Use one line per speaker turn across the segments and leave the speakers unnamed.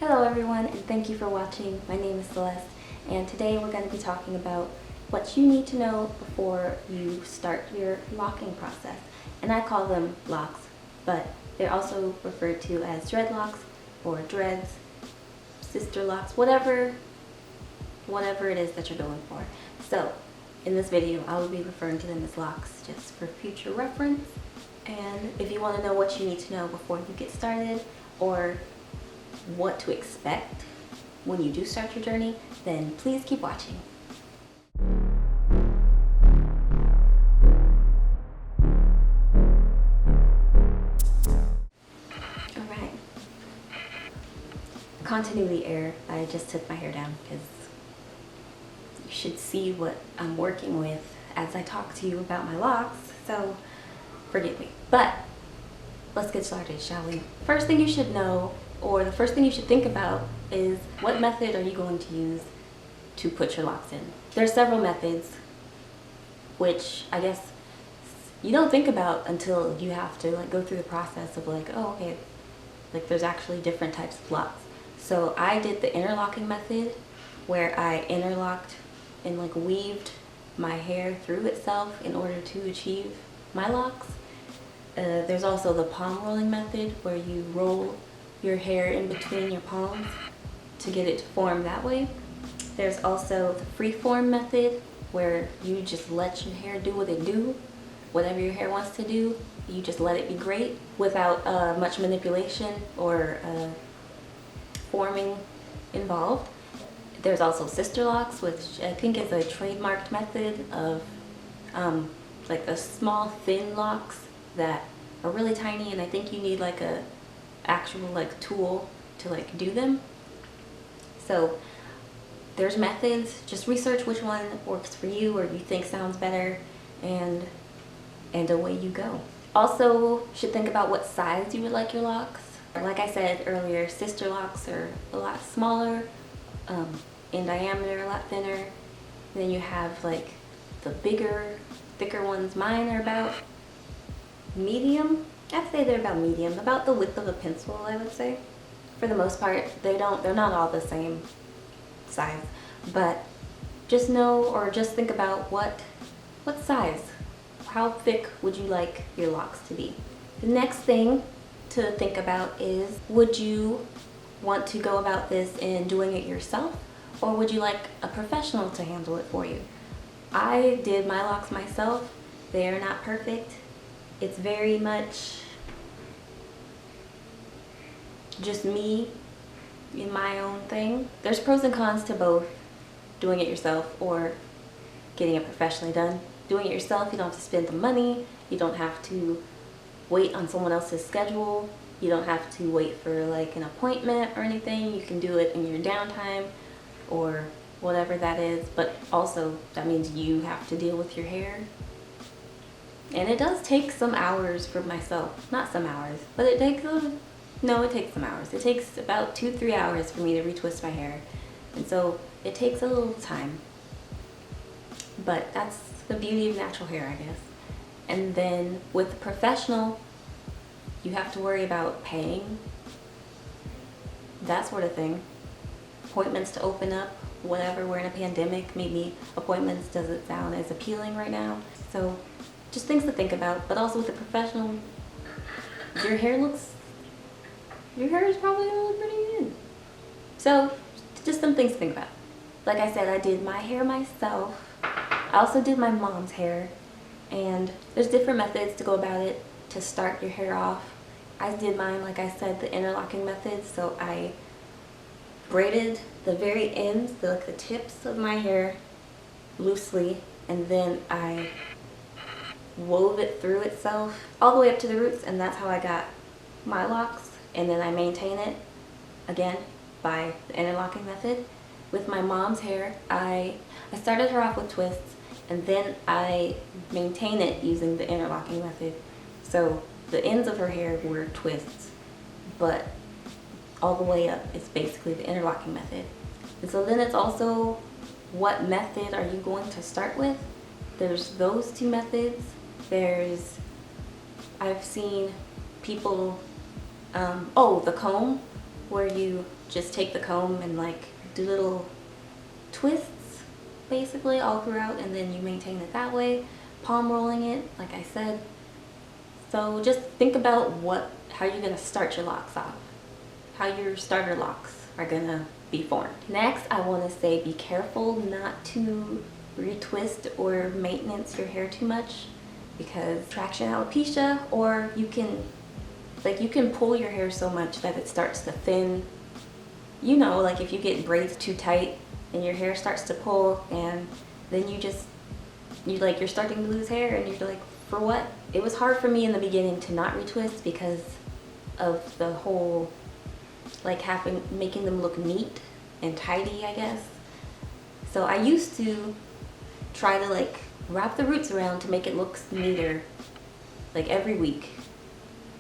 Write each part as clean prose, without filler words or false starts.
Hello everyone, and thank you for watching. My name is Celeste, and today we're going to be talking about what you need to know before you start your locking process. And I call them locks, but they're also referred to as dreadlocks or dreads, sister locks, whatever it is that you're going for. So in this video, I will be referring to them as locks just for future reference. And if you want to know what you need to know before you get started, or what to expect when you do start your journey, then please keep watching. Alright. Continuity error. I just took my hair down because you should see what I'm working with as I talk to you about my locks, so forgive me. But let's get started, shall we? First thing you should know, or the first thing you should think about, is what method are you going to use to put your locks in. There's several methods, which I guess you don't think about until you have to go through the process of oh, okay, there's actually different types of locks. So I did the interlocking method, where I interlocked and weaved my hair through itself in order to achieve my locks. There's also the palm rolling method, where you roll your hair in between your palms to get it to form that way. There's also the freeform method, where you just let your hair do what it do. Whatever your hair wants to do, you just let it be great without much manipulation or forming involved. There's also sister locks, which I think is a trademarked method of the small thin locks that are really tiny, and I think you need a actual tool to do them. So there's methods. Just research which one works for you or you think sounds better, and away you go. Also, should think about what size you would like your locks. Like I said earlier, sister locks are a lot smaller, in diameter, a lot thinner. Then you have the bigger, thicker ones. Mine are about medium. I'd say they're about medium, about the width of a pencil, I would say. For the most part, they're not all the same size, but just know, or just think about what size, how thick would you like your locks to be. The next thing to think about is, would you want to go about this in doing it yourself, or would you like a professional to handle it for you? I did my locks myself. They are not perfect. It's very much just me in my own thing. There's pros and cons to both doing it yourself or getting it professionally done. Doing it yourself, you don't have to spend the money. You don't have to wait on someone else's schedule. You don't have to wait for an appointment or anything. You can do it in your downtime or whatever that is, but also that means you have to deal with your hair. And it does take some hours for myself. Not some hours, but it takes some hours. It takes about 2-3 hours for me to retwist my hair. And so it takes a little time. But that's the beauty of natural hair, I guess. And then with the professional, you have to worry about paying, that sort of thing. Appointments to open up, whatever. We're in a pandemic. Probably appointments doesn't sound as appealing right now. So just things to think about. But also with the professional, your hair is probably gonna look pretty good. So just some things to think about. Like I said, I did my hair myself. I also did my mom's hair, and there's different methods to go about it to start your hair off. I did mine, like I said, the interlocking method. So I braided the very ends, the tips of my hair loosely, and then I wove it through itself all the way up to the roots, and that's how I got my locks. And then I maintain it again by the interlocking method. With my mom's hair, I started her off with twists, and then I maintain it using the interlocking method. So the ends of her hair were twists, but all the way up is basically the interlocking method. And so then it's also, what method are you going to start with? There's those two methods. I've seen people, the comb, where you just take the comb and like do little twists basically all throughout, and then you maintain it that way, palm rolling it like I said. So just think about how you're gonna start your locks off, how your starter locks are gonna be formed. Next, I want to say be careful not to retwist or maintenance your hair too much, because traction alopecia, or you can pull your hair so much that it starts to thin. You know, like if you get braids too tight and your hair starts to pull, and then you're starting to lose hair, and you're like, for what? It was hard for me in the beginning to not retwist because of the whole like making them look neat and tidy, I guess. So I used to try to like wrap the roots around to make it look neater, like every week.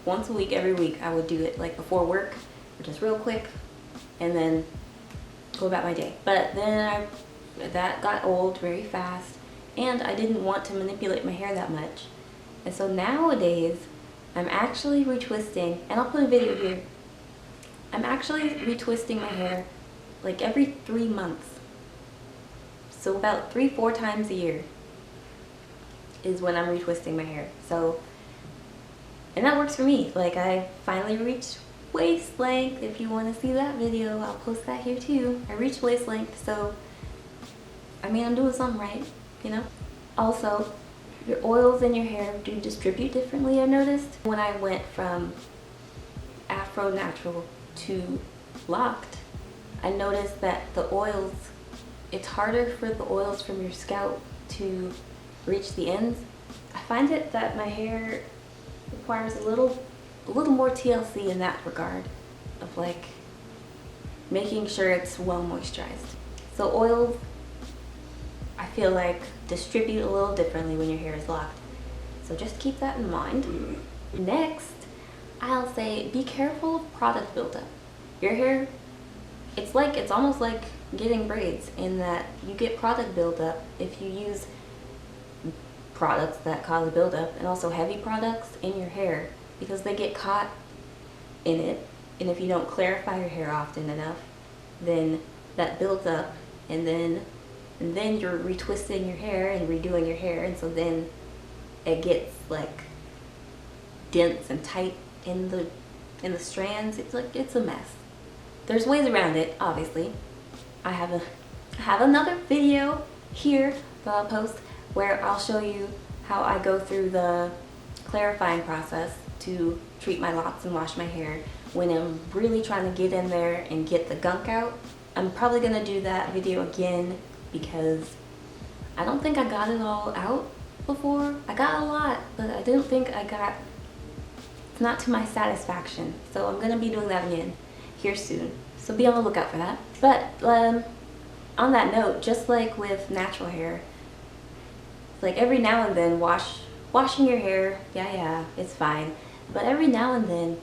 Once a week, every week, I would do it like before work, or just real quick, and then go about my day. But then that got old very fast, and I didn't want to manipulate my hair that much. And so nowadays, I'm actually retwisting, and I'll put a video here. I'm actually retwisting my hair like every 3 months. So about 3-4 times a year is when I'm retwisting my hair. So, and that works for me. Like, I finally reached waist length. If you want to see that video, I'll post that here too. I reached waist length, so I mean, I'm doing something right, you know? Also, your oils in your hair do distribute differently, I noticed. When I went from Afro natural to locked, I noticed that the oils, it's harder for the oils from your scalp to reach the ends. I find it that my hair requires a little more TLC in that regard, of like making sure it's well moisturized. So oils, I feel like, distribute a little differently when your hair is locked. So just keep that in mind. Next, I'll say be careful of product buildup. Your hair, it's almost like getting braids, in that you get product buildup if you use products that cause a buildup, and also heavy products in your hair, because they get caught in it. And if you don't clarify your hair often enough, then that builds up, and then you're retwisting your hair and redoing your hair, and so then it gets like dense and tight in the strands. It's a mess. There's ways around it, obviously. I have another video here that I'll post where I'll show you how I go through the clarifying process to treat my locks and wash my hair when I'm really trying to get in there and get the gunk out. I'm probably gonna do that video again because I don't think I got it all out before. I got a lot, but I didn't think it's not to my satisfaction. So I'm gonna be doing that again here soon. So be on the lookout for that. But on that note, just like with natural hair, like every now and then washing your hair, yeah, it's fine. But every now and then,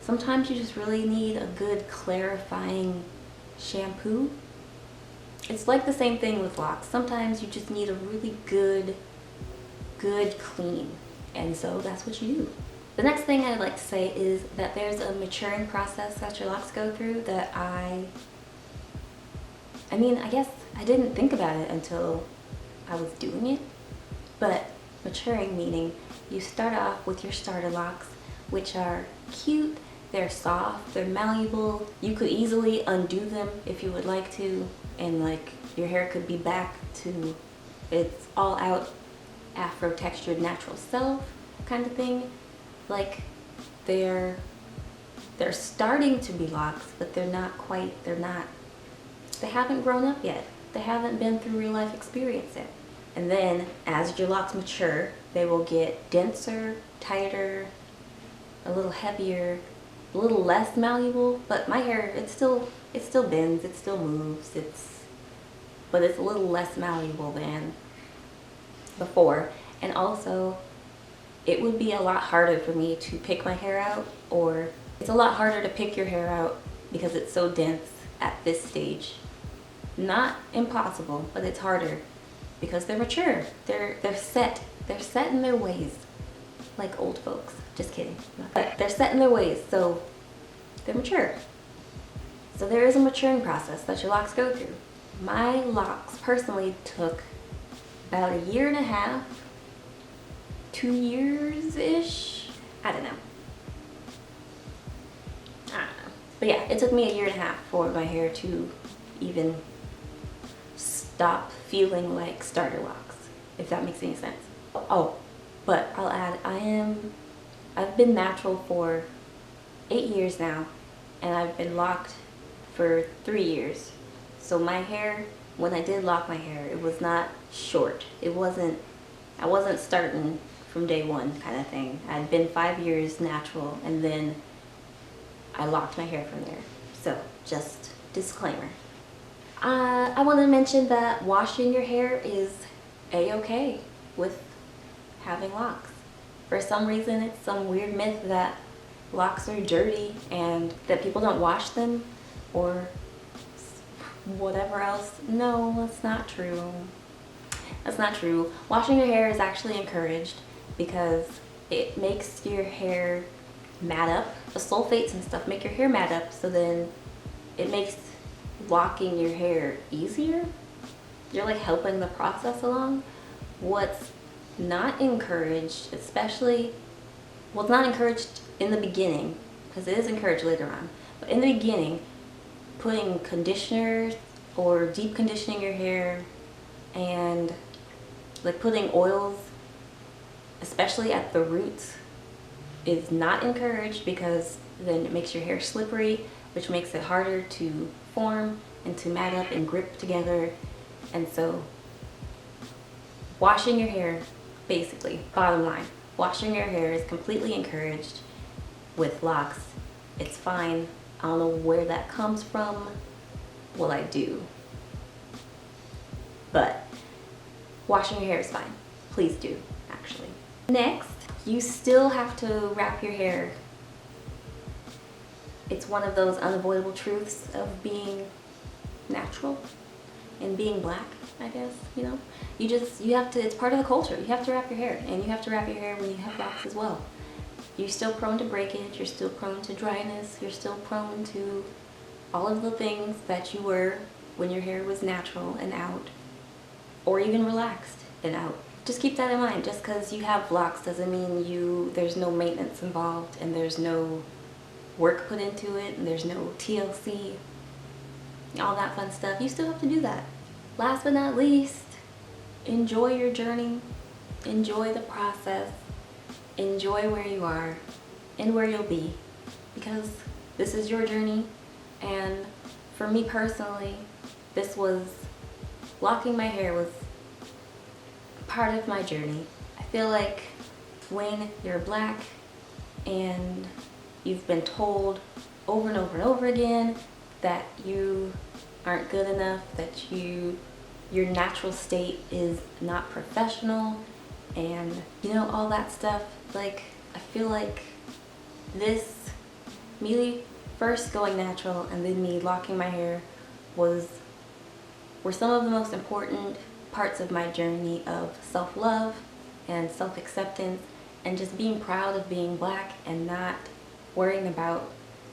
sometimes you just really need a good clarifying shampoo. It's like the same thing with locks. Sometimes you just need a really good clean. And so that's what you do. The next thing I'd like to say is that there's a maturing process that your locks go through that I guess I didn't think about it until I was doing it. But maturing meaning you start off with your starter locks, which are cute, they're soft, they're malleable. You could easily undo them if you would like to, and like your hair could be back to its all out afro textured natural self kind of thing. Like they're starting to be locks, but they haven't grown up yet. They haven't been through real life experience yet. And then as your locks mature, they will get denser, tighter, a little heavier, a little less malleable. But my hair, it still bends, it still moves, but it's a little less malleable than before. And also, it would be a lot harder for me to pick my hair out, or it's a lot harder to pick your hair out because it's so dense at this stage. Not impossible, but it's harder because they're mature. They're set in their ways, like old folks. Just kidding. But they're set in their ways, so they're mature. So there is a maturing process that your locks go through. My locks personally took about a year and a half, 2 years-ish. I don't know. But yeah, it took me a year and a half for my hair to even stop feeling like starter locks, if that makes any sense. Oh, but I'll add, I've been natural for 8 years now, and I've been locked for 3 years. So my hair, when I did lock my hair, it was not short. I wasn't starting from day one kind of thing. I'd been 5 years natural, and then I locked my hair from there. So just disclaimer. I want to mention that washing your hair is a-okay with having locks. For some reason, it's some weird myth that locks are dirty and that people don't wash them or whatever else. No, that's not true. That's not true. Washing your hair is actually encouraged because it makes your hair mat up. The sulfates and stuff make your hair mat up, so then it makes locking your hair easier. You're like helping the process along. What's not encouraged, especially, well, it's not encouraged in the beginning, because it is encouraged later on, but in the beginning, putting conditioners or deep conditioning your hair and like putting oils, especially at the roots, is not encouraged, because then it makes your hair slippery, which makes it harder to form and to mat up and grip together. And so washing your hair, basically, bottom line, washing your hair is completely encouraged with locks. It's fine. I don't know where that comes from. Well, I do. But washing your hair is fine. Please do, actually. Next, you still have to wrap your hair. It's one of those unavoidable truths of being natural and being black, I guess, you know? You have to, it's part of the culture. You have to wrap your hair, and you have to wrap your hair when you have locks as well. You're still prone to breakage, you're still prone to dryness, you're still prone to all of the things that you were when your hair was natural and out, or even relaxed and out. Just keep that in mind. Just because you have locks doesn't mean there's no maintenance involved, and there's no work put into it, and there's no TLC, all that fun stuff. You still have to do that. Last but not least, enjoy your journey, enjoy the process, enjoy where you are and where you'll be, because this is your journey. And for me personally, locking my hair was part of my journey. I feel like when you're black and you've been told over and over and over again that you aren't good enough, that your natural state is not professional, and all that stuff, like, I feel like me first going natural and then me locking my hair were some of the most important parts of my journey of self-love and self-acceptance, and just being proud of being black and not worrying about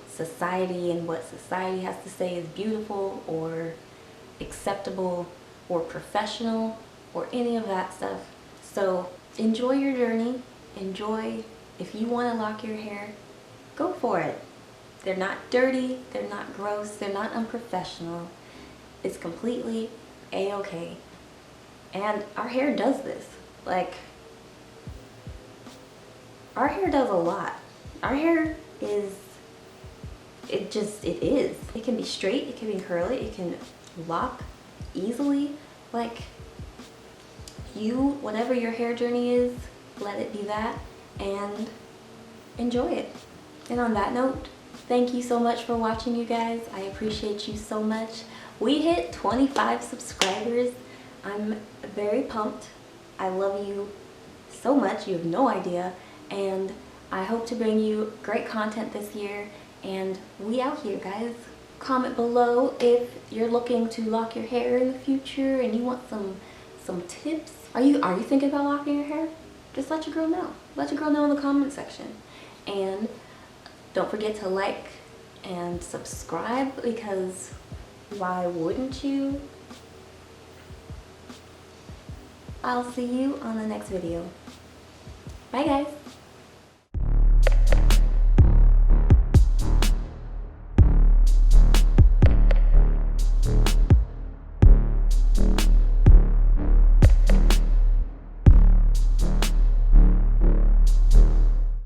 society and what society has to say is beautiful or acceptable or professional or any of that stuff. So enjoy your journey. If you want to lock your hair, go for it. They're not dirty, they're not gross, they're not unprofessional. It's completely a-okay. And our hair does this. Like, our hair does a lot. Our hair is, it is. It can be straight, it can be curly, it can lock easily. Like, whatever your hair journey is, let it be that and enjoy it. And on that note, thank you so much for watching, you guys. I appreciate you so much. We hit 25 subscribers. I'm very pumped. I love you so much. You have no idea. And I hope to bring you great content this year. And we out here, guys. Comment below if you're looking to lock your hair in the future and you want some tips. Are you thinking about locking your hair? Just let your girl know. Let your girl know in the comment section. And don't forget to like and subscribe, because why wouldn't you? I'll see you on the next video. Bye guys.